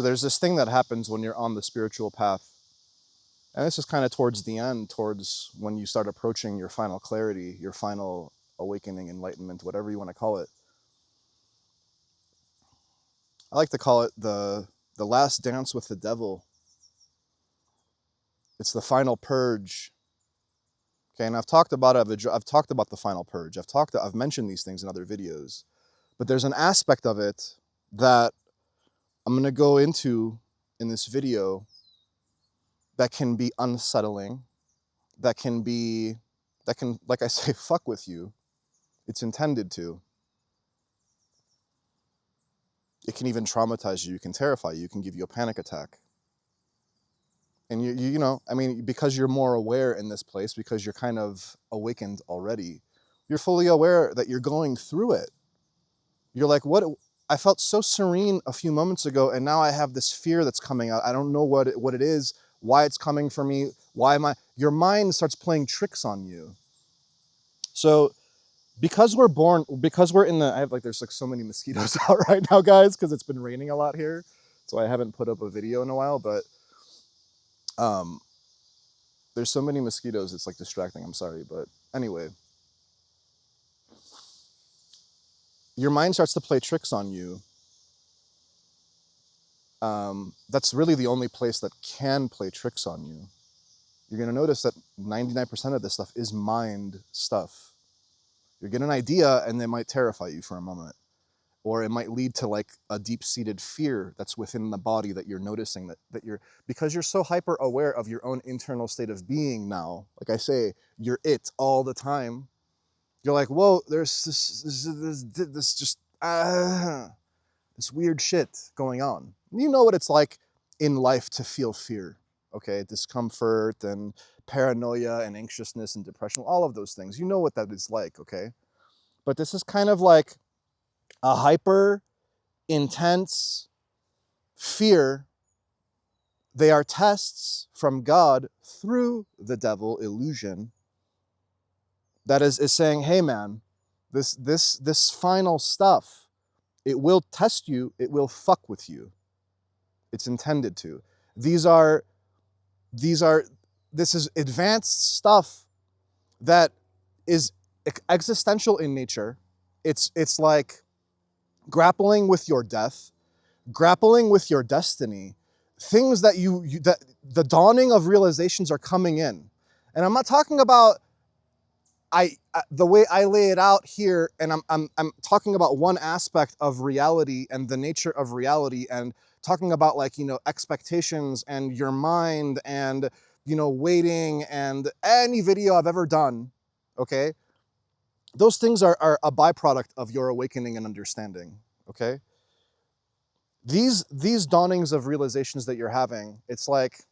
So there's this thing that happens when you're on the spiritual path. And this is kind of towards the end, towards when you start approaching your final clarity, your final awakening, enlightenment, whatever you want to call it. I like to call it the last dance with the devil. It's the final purge. Okay, and I've talked about it. I've talked about the final purge. I've mentioned these things in other videos, but there's an aspect of it that I'm going to go into in this video that can be unsettling, that can, like I say, fuck with you. It's intended to. It can even traumatize you. It can terrify you. It can give you a panic attack. And you know, I mean, because you're more aware in this place, because you're kind of awakened already, you're fully aware that you're going through it. You're like, what? I felt so serene a few moments ago, and now I have this fear that's coming out. I don't know what it is, why it's coming for me, why am I? Your mind starts playing tricks on you. So because we're in the, there's like so many mosquitoes out right now, guys, because it's been raining a lot here. So I haven't put up a video in a while, but there's so many mosquitoes, it's like distracting. I'm sorry, but anyway. Your mind starts to play tricks on you. That's really the only place that can play tricks on you. You're going to notice that 99% of this stuff is mind stuff. You get an idea and they might terrify you for a moment. Or it might lead to like a deep-seated fear that's within the body that you're noticing, that you're, because you're so hyper aware of your own internal state of being now. Like I say, you're it all the time. You're like, whoa, there's this weird shit going on. You know what it's like in life to feel fear, okay? Discomfort and paranoia and anxiousness and depression, all of those things. You know what that is like, okay? But this is kind of like a hyper intense fear. They are tests from God through the devil illusion that is saying, hey man, this final stuff, it will test you, it will fuck with you. It's intended to. This is advanced stuff that is existential in nature. It's like grappling with your death, grappling with your destiny, things that that the dawning of realizations are coming in. And I'm not talking about the way I lay it out here, and I'm talking about one aspect of reality and the nature of reality, and talking about, like, you know, expectations and your mind and, you know, waiting and any video I've ever done, okay? Those things are a byproduct of your awakening and understanding, okay? These dawnings of realizations that you're having, it's like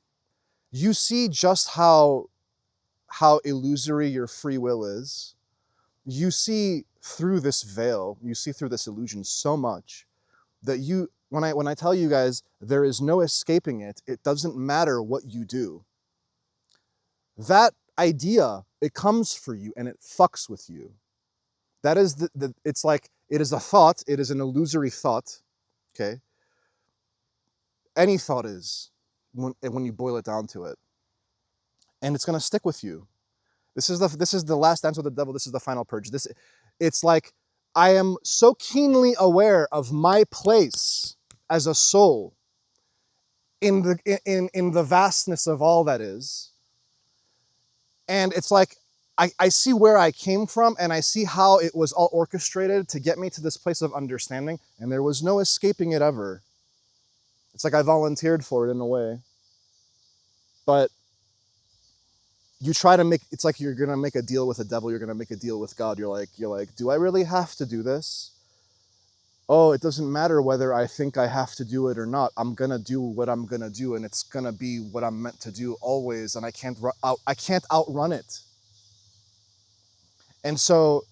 you see just how illusory your free will is. You see through this veil, you see through this illusion so much that when I tell you guys there is no escaping it, it doesn't matter what you do. That idea, it comes for you and it fucks with you. That is it's like, it is a thought, it is an illusory thought, okay? Any thought is, when you boil it down to it. And it's gonna stick with you. This is the last dance with the devil. This is the final purge. It's like, I am so keenly aware of my place as a soul in the vastness of all that is. And it's like, I see where I came from, and I see how it was all orchestrated to get me to this place of understanding, and there was no escaping it ever. It's like I volunteered for it in a way. But you try to make, it's like you're gonna make a deal with the devil, you're gonna make a deal with God. You're like, do I really have to do this? Oh, it doesn't matter whether I think I have to do it or not. I'm gonna do what I'm gonna do, and it's gonna be what I'm meant to do always, and I can't outrun it. And so,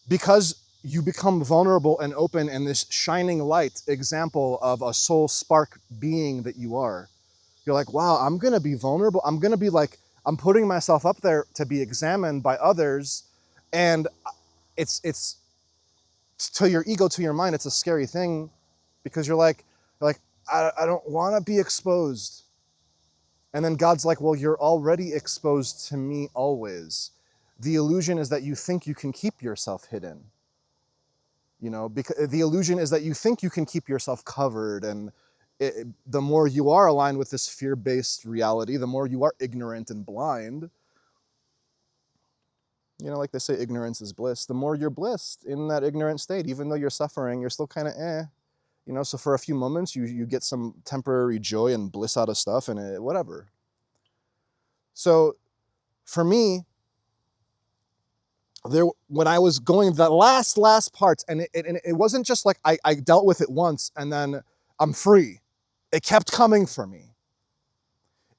because you become vulnerable and open in this shining light example of a soul spark being that you are, you're like, wow, I'm gonna be vulnerable. I'm gonna be like, I'm putting myself up there to be examined by others, and it's to your ego, to your mind, it's a scary thing, because you're like, I don't want to be exposed. And then God's like, well, you're already exposed to me always. The illusion is that you think you can keep yourself hidden. Because the illusion is that you think you can keep yourself covered, and the more you are aligned with this fear-based reality, the more you are ignorant and blind. Like they say, ignorance is bliss. The more you're blissed in that ignorant state, even though you're suffering, you're still kind of So for a few moments, you get some temporary joy and bliss out of stuff, and whatever. So for me, when I was going the last parts, and it wasn't just like I dealt with it once and then I'm free. It kept coming for me.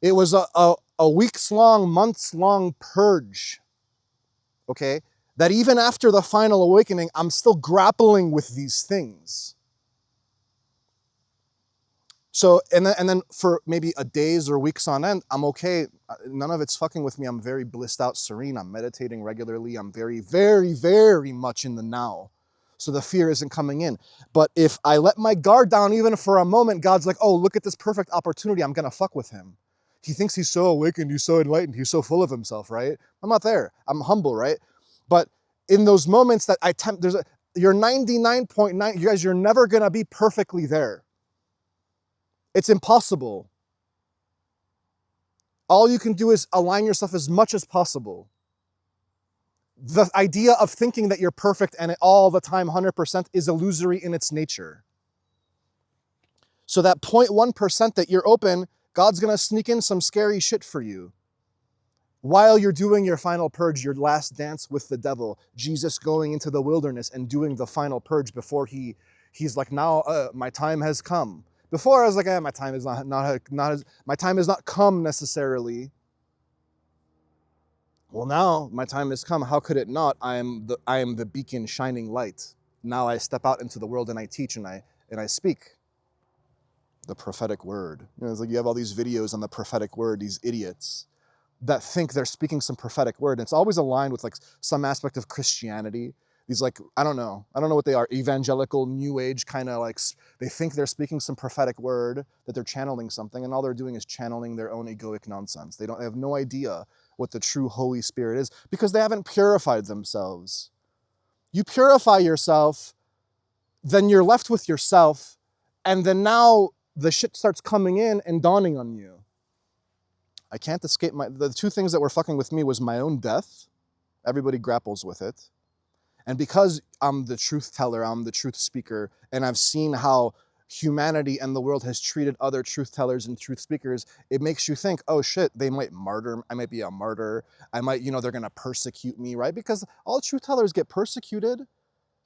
It was a weeks long, months long purge. Okay, that even after the final awakening, I'm still grappling with these things. So, and then for maybe a days or weeks on end, I'm okay. None of it's fucking with me. I'm very blissed out, serene. I'm meditating regularly. I'm very, very, very much in the now. So the fear isn't coming in. But if I let my guard down even for a moment, God's like, oh, look at this perfect opportunity. I'm going to fuck with him. He thinks he's so awakened. He's so enlightened. He's so full of himself, right? I'm not there. I'm humble, right? But in those moments that you're 99.9, you guys, you're never going to be perfectly there. It's impossible. All you can do is align yourself as much as possible. The idea of thinking that you're perfect and all the time 100% is illusory in its nature. So that 0.1% that you're open, God's going to sneak in some scary shit for you. While you're doing your final purge, your last dance with the devil, Jesus going into the wilderness and doing the final purge before he's like, now my time has come. Before I was like, my time is my time has not come necessarily. Well, now my time has come. How could it not? I am the beacon shining light. Now I step out into the world and I teach and I speak the prophetic word. It's like you have all these videos on the prophetic word, these idiots that think they're speaking some prophetic word. And it's always aligned with like some aspect of Christianity. These like, I don't know what they are, evangelical, new age kind of like, they think they're speaking some prophetic word, that they're channeling something, and all they're doing is channeling their own egoic nonsense. They have no idea what the true Holy Spirit is because they haven't purified themselves. You purify yourself, then you're left with yourself, and then now the shit starts coming in and dawning on you. I can't escape the two things that were fucking with me was my own death. Everybody grapples with it. And because I'm the truth teller, I'm the truth speaker, and I've seen how humanity and the world has treated other truth tellers and truth speakers, it makes you think, oh shit, they might martyr, I might be a martyr, I might, they're gonna persecute me, right? Because all truth tellers get persecuted,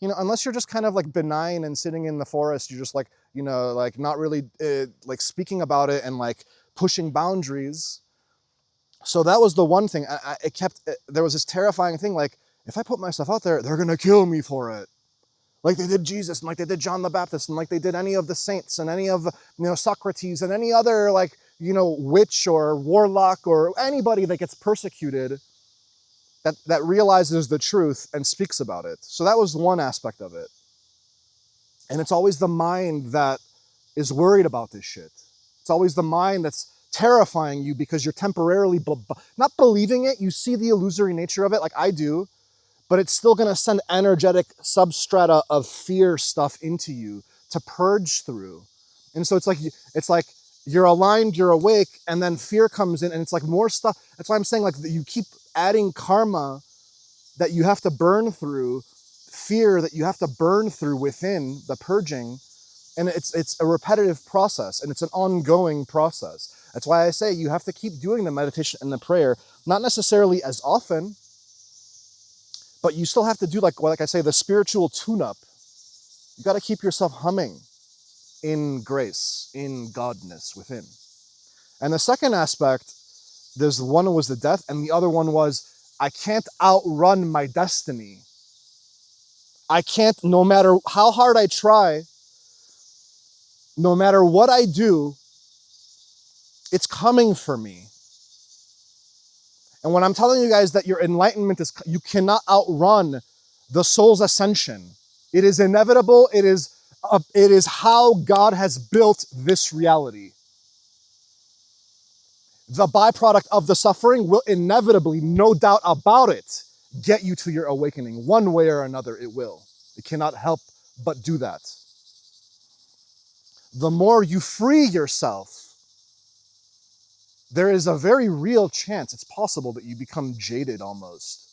unless you're just kind of like benign and sitting in the forest, you're just like, like not really like speaking about it and like pushing boundaries. So that was the one thing. There was this terrifying thing, like, if I put myself out there, they're going to kill me for it. Like they did Jesus, and like they did John the Baptist, and like they did any of the saints, and any of, Socrates, and any other, like, witch or warlock or anybody that gets persecuted that realizes the truth and speaks about it. So that was one aspect of it. And it's always the mind that is worried about this shit. It's always the mind that's terrifying you because you're temporarily not believing it. You see the illusory nature of it, like I do, but it's still going to send energetic substrata of fear stuff into you to purge through. And so it's like you're aligned, you're awake, and then fear comes in, and it's like more stuff. That's why I'm saying, like, you keep adding karma that you have to burn through, fear that you have to burn through within the purging. And it's a repetitive process, and it's an ongoing process. That's why I say you have to keep doing the meditation and the prayer, not necessarily as often, but you still have to do, like I say, the spiritual tune-up. You got to keep yourself humming in grace, in godness within. And the second aspect, there's one was the death, and the other one was, I can't outrun my destiny. I can't, no matter how hard I try, no matter what I do, it's coming for me. And when I'm telling you guys that your enlightenment you cannot outrun the soul's ascension. It is inevitable. It is It is how God has built this reality. The byproduct of the suffering will inevitably, no doubt about it, get you to your awakening. One way or another, it will. It cannot help but do that. The more you free yourself, there is a very real chance, it's possible, that you become jaded almost.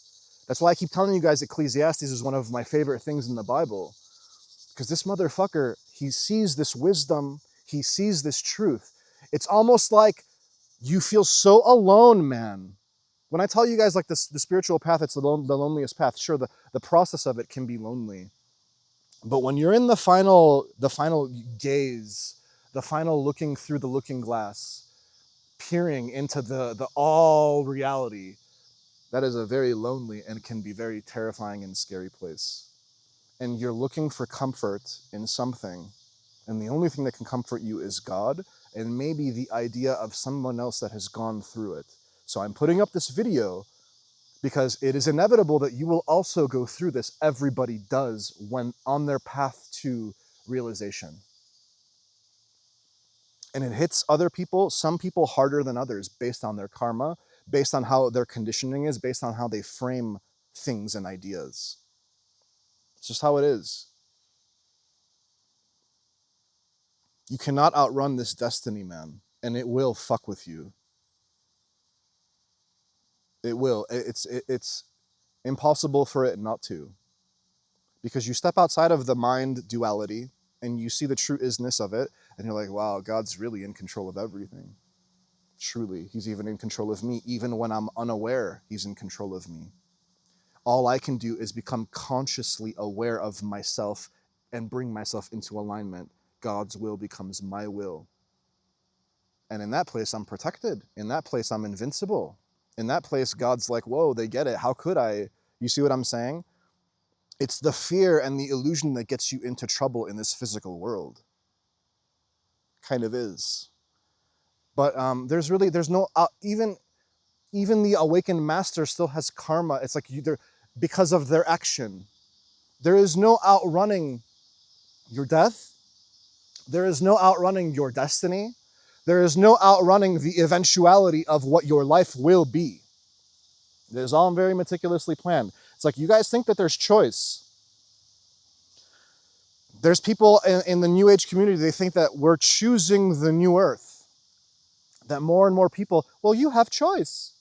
That's why I keep telling you guys Ecclesiastes is one of my favorite things in the Bible. Because this motherfucker, he sees this wisdom, he sees this truth. It's almost like you feel so alone, man. When I tell you guys like this, the spiritual path, it's the loneliest path. Sure, the process of it can be lonely. But when you're in the final gaze, the final looking through the looking glass, peering into the all reality, that is a very lonely and can be very terrifying and scary place. And you're looking for comfort in something, and the only thing that can comfort you is God, and maybe the idea of someone else that has gone through it. So I'm putting up this video because it is inevitable that you will also go through this. Everybody does when on their path to realization. And it hits other people, some people harder than others, based on their karma, based on how their conditioning is, based on how they frame things and ideas. It's just how it is. You cannot outrun this destiny, man, and it will fuck with you. It will. It's impossible for it not to. Because you step outside of the mind duality and you see the true isness of it, and you're like, wow, God's really in control of everything. Truly, he's even in control of me. Even when I'm unaware, he's in control of me. All I can do is become consciously aware of myself and bring myself into alignment. God's will becomes my will. And in that place, I'm protected. In that place, I'm invincible. In that place, God's like, whoa, they get it. How could I? You see what I'm saying? It's the fear and the illusion that gets you into trouble in this physical world. Kind of is. But there's no, even the awakened master still has karma. It's like because of their action. There is no outrunning your death. There is no outrunning your destiny. There is no outrunning the eventuality of what your life will be. It is all very meticulously planned. It's like, you guys think that there's choice. There's people in the New Age community, they think that we're choosing the new earth. That more and more people, well, you have choice.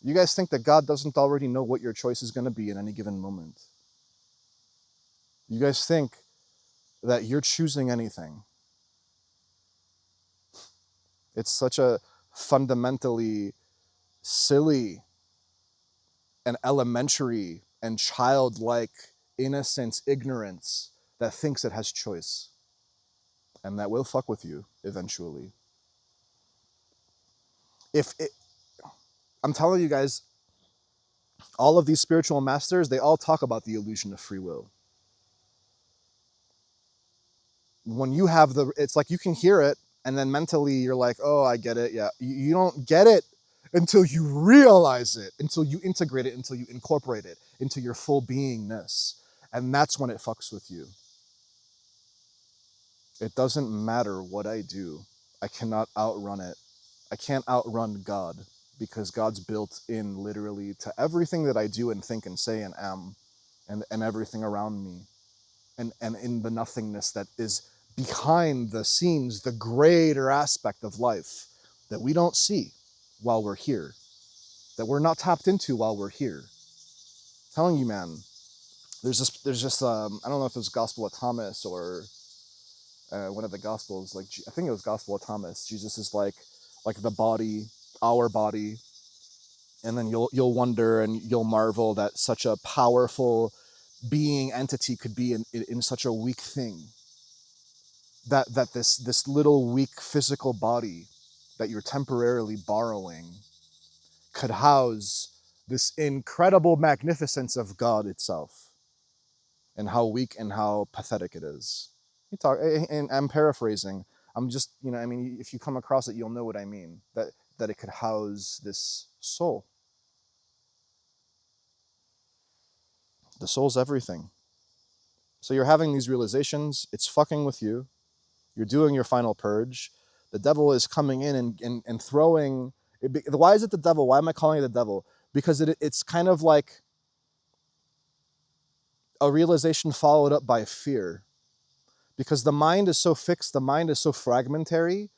You guys think that God doesn't already know what your choice is going to be in any given moment. You guys think that you're choosing anything. It's such a fundamentally silly and elementary and childlike innocence, ignorance that thinks it has choice. And that will fuck with you eventually. I'm telling you guys, all of these spiritual masters, they all talk about the illusion of free will. When you have it's like you can hear it, and then mentally you're like, oh, I get it, yeah. You don't get it until you realize it, until you integrate it, until you incorporate it into your full beingness. And that's when it fucks with you. It doesn't matter what I do. I cannot outrun it. I can't outrun God, because God's built in literally to everything that I do and think and say and am, and everything around me, and in the nothingness that is behind the scenes, the greater aspect of life that we don't see while we're here, that we're not tapped into while we're here. I'm telling you, man, there's just I don't know if it was Gospel of Thomas or one of the Gospels, like I think it was Gospel of Thomas. Jesus is like the body, our body, and then you'll wonder and you'll marvel that such a powerful being entity could be in such a weak thing. That this little weak physical body that you're temporarily borrowing could house this incredible magnificence of God itself, and how weak and how pathetic it is. And I'm paraphrasing. I'm just, I mean, if you come across it, you'll know what I mean. That it could house this soul. The soul's everything. So you're having these realizations, it's fucking with you, you're doing your final purge, the devil is coming in and throwing, why is it the devil? Why am I calling it the devil? Because it's kind of like a realization followed up by fear. Because the mind is so fixed, the mind is so fragmentary,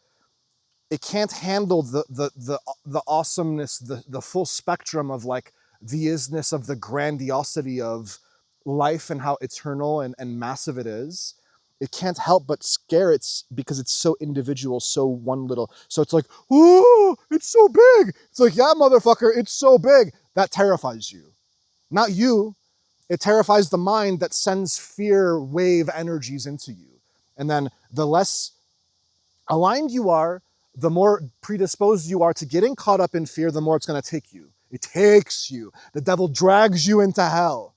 it can't handle the awesomeness, the full spectrum of like the isness of the grandiosity of life and how eternal and massive it is. It can't help but scare it because it's so individual, so one little. So it's like, oh, it's so big. It's like, yeah, motherfucker, it's so big. That terrifies you. Not you. It terrifies the mind that sends fear wave energies into you. And then the less aligned you are, the more predisposed you are to getting caught up in fear, the more it's going to take you. It takes you. The devil drags you into hell.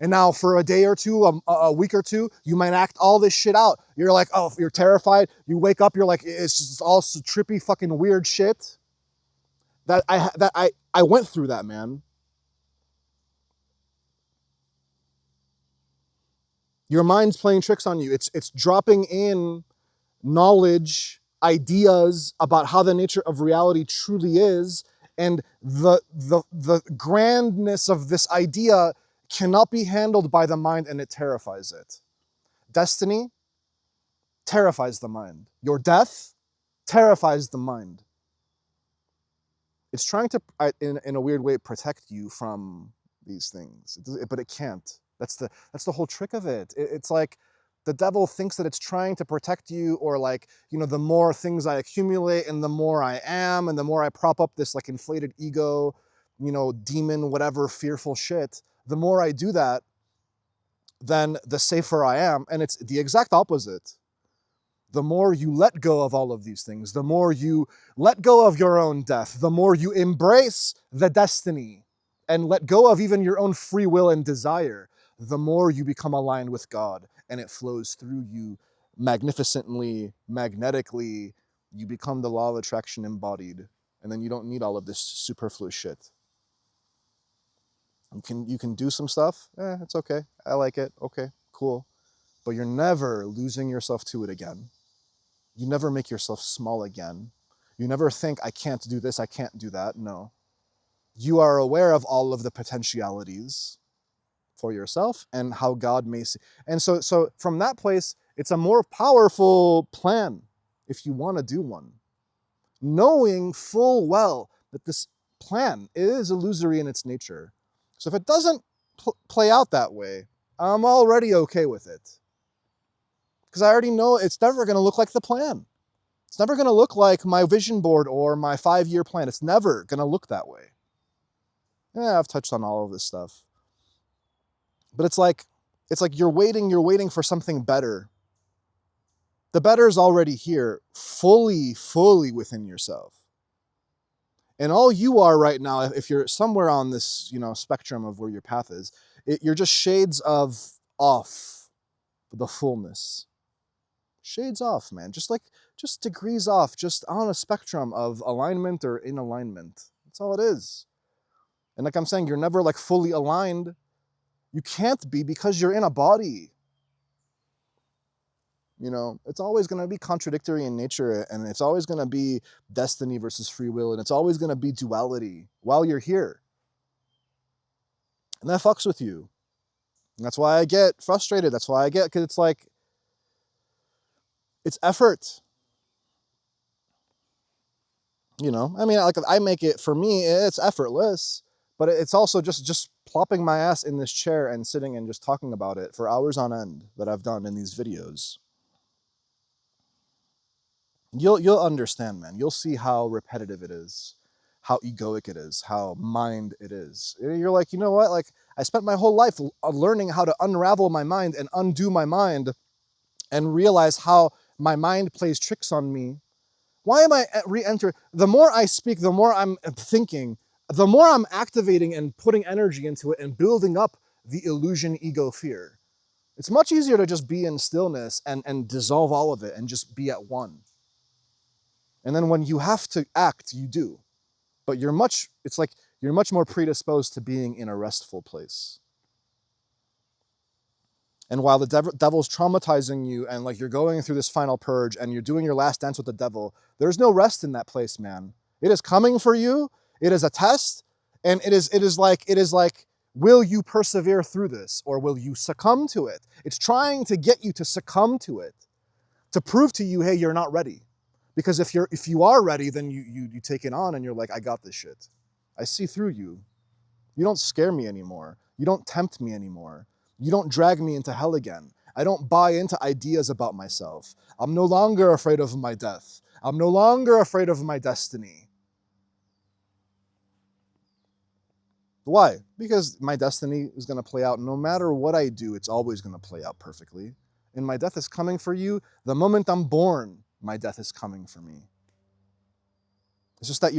And now for a day or two, a week or two, you might act all this shit out. You're like, oh, you're terrified. You wake up, you're like, it's just all trippy fucking weird shit. I went through that, man. Your mind's playing tricks on you. It's dropping in knowledge, ideas about how the nature of reality truly is, and the grandness of this idea cannot be handled by the mind, and it terrifies it. Destiny terrifies the mind. Your death terrifies the mind. It's trying to, in a weird way, protect you from these things, but it can't. That's the whole trick of it. It's like the devil thinks that it's trying to protect you, or like, you know, the more things I accumulate and the more I am and the more I prop up this like inflated ego, you know, demon, whatever, fearful shit, the more I do that, then the safer I am. And it's the exact opposite. The more you let go of all of these things, the more you let go of your own death, the more you embrace the destiny and let go of even your own free will and desire, the more you become aligned with God, and it flows through you magnificently, magnetically. You become the law of attraction embodied, and then you don't need all of this superfluous shit. You can do some stuff, it's okay, I like it, okay, cool, but you're never losing yourself to it again. You never make yourself small again. You never think, I can't do this, I can't do that. No. You are aware of all of the potentialities for yourself and how God may see. And so from that place, it's a more powerful plan if you want to do one. Knowing full well that this plan is illusory in its nature. So if it doesn't play out that way, I'm already okay with it. Because I already know it's never going to look like the plan. It's never going to look like my vision board or my 5-year plan. It's never going to look that way. Yeah, I've touched on all of this stuff. But it's like you're waiting for something better. The better is already here, fully within yourself. And all you are right now, if you're somewhere on this, you know, spectrum of where your path is, you're just shades of off the fullness. Shades off, man. Just degrees off, just on a spectrum of alignment or in alignment. That's all it is. And like I'm saying, you're never like fully aligned. You can't be, because you're in a body. You know, it's always going to be contradictory in nature, and it's always going to be destiny versus free will, and it's always going to be duality while you're here. And that fucks with you. And that's why I get frustrated. That's why because it's like, it's effort. You know, I mean, like, I make it, for me, it's effortless, but it's also just plopping my ass in this chair and sitting and just talking about it for hours on end that I've done in these videos. You'll understand, man. You'll see how repetitive it is, how egoic it is, how mind it is. You're like, you know what? Like, I spent my whole life learning how to unravel my mind and undo my mind and realize how my mind plays tricks on me. Why am I re-entering? The more I speak, the more I'm thinking, the more I'm activating and putting energy into it and building up the illusion, ego, fear. It's much easier to just be in stillness and dissolve all of it and just be at one. And then when you have to act, you do. But it's like you're much more predisposed to being in a restful place. And while the devil's traumatizing you and like you're going through this final purge and you're doing your last dance with the devil, there's no rest in that place, man. It is coming for you. It is a test. And it is like, will you persevere through this or will you succumb to it? It's trying to get you to succumb to it, to prove to you, hey, you're not ready. Because if you are ready, then you take it on and you're like, I got this shit. I see through you. You don't scare me anymore. You don't tempt me anymore. You don't drag me into hell again. I don't buy into ideas about myself. I'm no longer afraid of my death. I'm no longer afraid of my destiny. Why? Because my destiny is going to play out no matter what I do. It's always going to play out perfectly. And my death is coming for you. The moment I'm born, my death is coming for me. It's just that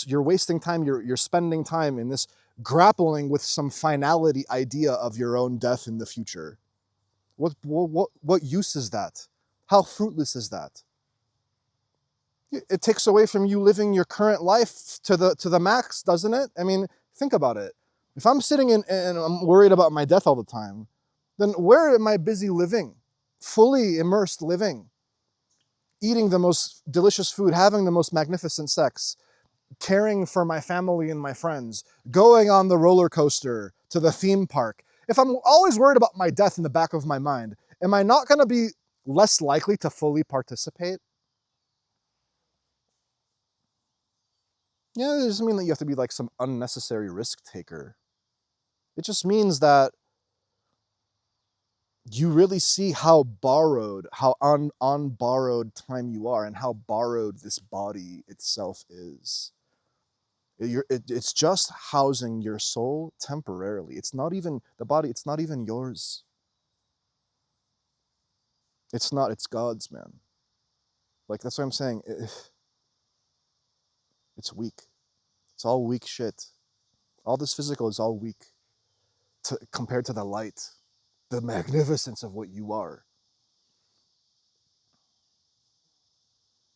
you're wasting time. You're spending time in this grappling with some finality idea of your own death in the future. What use is that? How fruitless is that? It takes away from you living your current life to the max, doesn't it? I mean, think about it. If I'm sitting and I'm worried about my death all the time, then where am I busy living? Fully immersed living. Eating the most delicious food, having the most magnificent sex, caring for my family and my friends, going on the roller coaster to the theme park. If I'm always worried about my death in the back of my mind, am I not going to be less likely to fully participate? Yeah, it doesn't mean that you have to be like some unnecessary risk taker. It just means that you really see how borrowed, how on borrowed time you are and how borrowed this body itself is. It's just housing your soul temporarily. It's not even the body. It's not even yours. It's not. It's God's, man. Like that's what I'm saying. It's weak. It's all weak shit. All this physical is all weak compared to the light, the magnificence of what you are.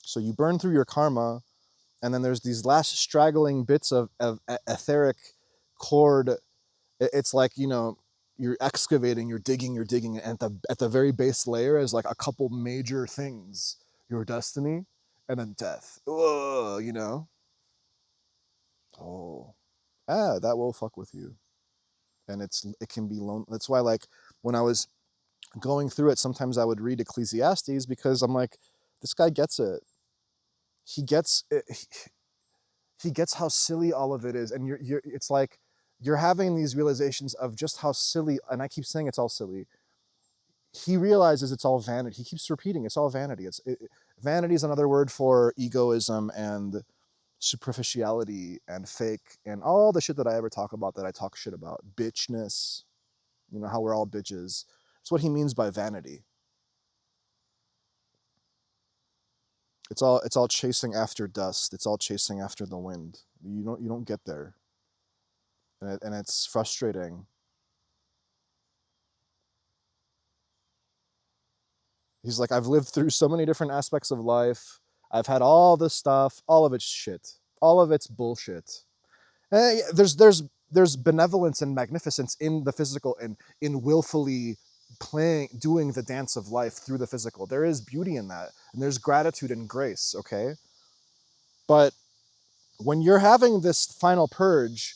So you burn through your karma, and then there's these last straggling bits of etheric cord. It's like, you're excavating, you're digging, and at the very base layer is like a couple major things: your destiny, and then death. Ugh. Oh, that will fuck with you, and it can be lonely. That's why, like, when I was going through it, sometimes I would read Ecclesiastes because I'm like, this guy gets it. He gets it. He gets how silly all of it is, and it's like you're having these realizations of just how silly, and I keep saying it's all silly. He realizes it's all vanity. He keeps repeating it's all vanity. Vanity is another word for egoism and superficiality and fake and all the shit that I ever talk about, that I talk shit about. Bitchness, how we're all bitches. It's what he means by vanity. It's all chasing after dust. It's all chasing after the wind. You don't get there, and it's frustrating. He's like, I've lived through so many different aspects of life. I've had all this stuff. All of it's shit. All of it's bullshit. There's benevolence and magnificence in the physical and in willfully doing the dance of life through the physical. There is beauty in that, and there's gratitude and grace. Okay, but when you're having this final purge,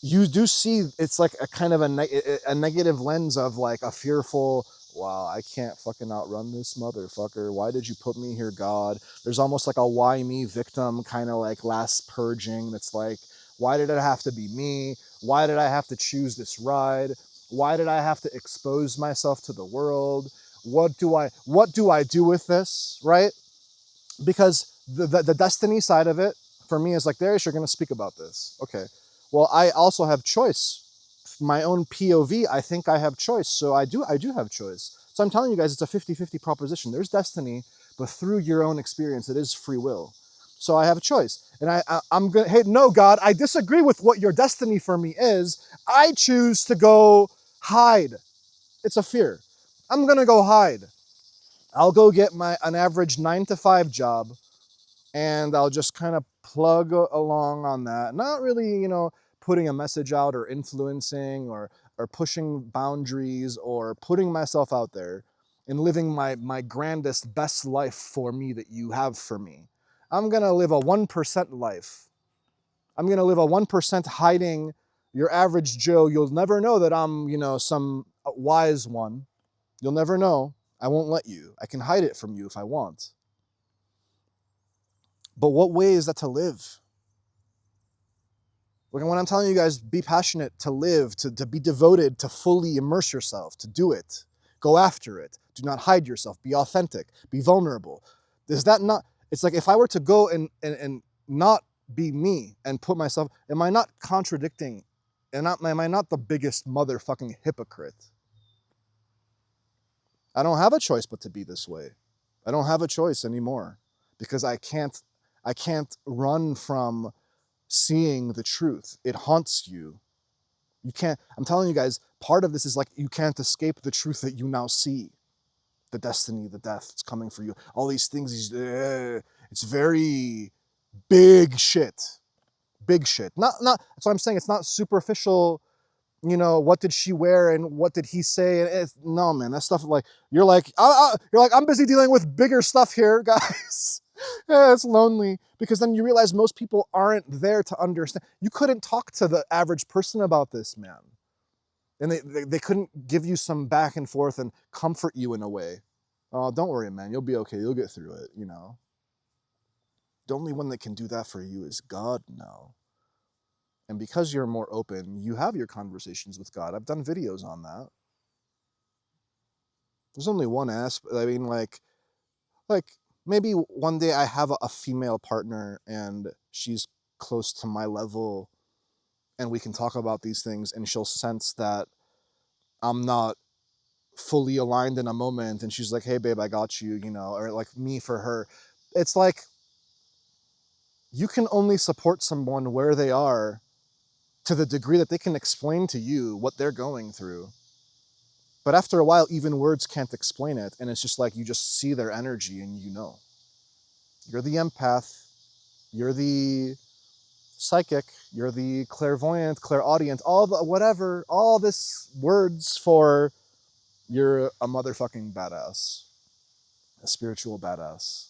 you do see it's like a kind of a negative lens of like a fearful, wow, I can't fucking outrun this motherfucker. Why did you put me here, God? There's almost like a why me victim kind of like last purging. That's like, why did it have to be me? Why did I have to choose this ride? Why did I have to expose myself to the world? What do I do with this, right? Because the destiny side of it for me is like, Darius, you're going to speak about this. Okay. Well, I also have choice. My own POV, I think I have choice. So I do have choice. So I'm telling you guys, it's a 50-50 proposition. There's destiny, but through your own experience, it is free will. So I have a choice. And I'm going to, hey, no, God, I disagree with what your destiny for me is. I choose to go hide. It's a fear. I'm going to go hide. I'll go get an average 9-to-5 job, and I'll just kind of plug along on that. Not really, putting a message out or influencing or pushing boundaries or putting myself out there and living my grandest, best life for me that you have for me. I'm going to live a 1% life. I'm going to live a 1% hiding your average Joe. You'll never know that I'm, some wise one. You'll never know. I won't let you. I can hide it from you if I want. But what way is that to live? Like when I'm telling you guys, be passionate, to live, to be devoted, to fully immerse yourself, to do it. Go after it. Do not hide yourself. Be authentic. Be vulnerable. Is that not, it's like if I were to go and not be me and put myself, am I not contradicting? Am I not the biggest motherfucking hypocrite? I don't have a choice but to be this way. I don't have a choice anymore because I can't run from seeing the truth. It haunts you. You can't, I'm telling you guys, part of this is like you can't escape the truth that you now see. The destiny, the death, it's coming for you. All these things, it's very big shit. Big shit. Not, that's what I'm saying. It's not superficial, what did she wear and what did he say? And no, man, that stuff you're like, I'm busy dealing with bigger stuff here, guys. Yeah, it's lonely because then you realize most people aren't there to understand. You couldn't talk to the average person about this, man. And they couldn't give you some back and forth and comfort you in a way. Oh, don't worry, man. You'll be okay. You'll get through it, The only one that can do that for you is God now. And because you're more open, you have your conversations with God. I've done videos on that. There's only one aspect. I mean, like maybe one day I have a female partner and she's close to my level and we can talk about these things and she'll sense that I'm not fully aligned in a moment and she's like, hey babe, I got you, or like me for her. It's like you can only support someone where they are to the degree that they can explain to you what they're going through. But after a while, even words can't explain it. And it's just like you just see their energy and You're the empath, you're the psychic, you're the clairvoyant, clairaudient, all this words for you're a motherfucking badass, a spiritual badass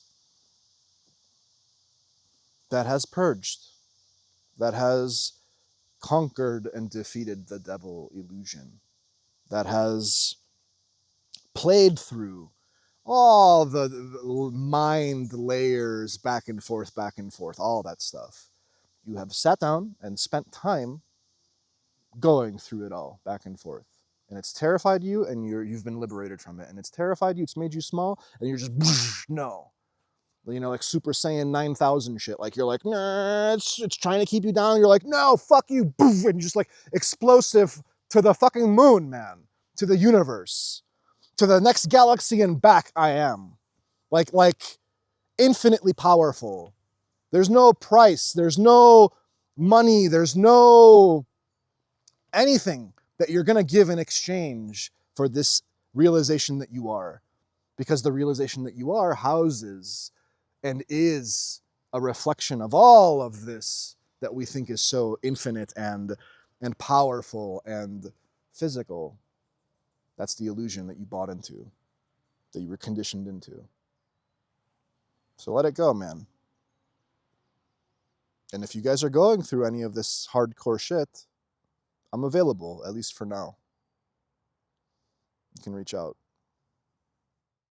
that has purged, that has conquered and defeated the devil illusion, that has played through all the mind layers back and forth, all that stuff. You have sat down and spent time going through it all back and forth. And it's terrified you and you've been liberated from it. And it's terrified you, it's made you small, and you're just, no. Like Super Saiyan 9000 shit. Like you're like, nah, it's trying to keep you down. You're like, no, fuck you. Boof, and just like explosive to the fucking moon, man. To the universe. To the next galaxy and back I am. Like infinitely powerful. There's no price. There's no money. There's no anything that you're going to give in exchange for this realization that you are. Because the realization that you are houses and is a reflection of all of this that we think is so infinite and powerful and physical. That's the illusion that you bought into, that you were conditioned into. So let it go, man. And if you guys are going through any of this hardcore shit, I'm available, at least for now. You can reach out.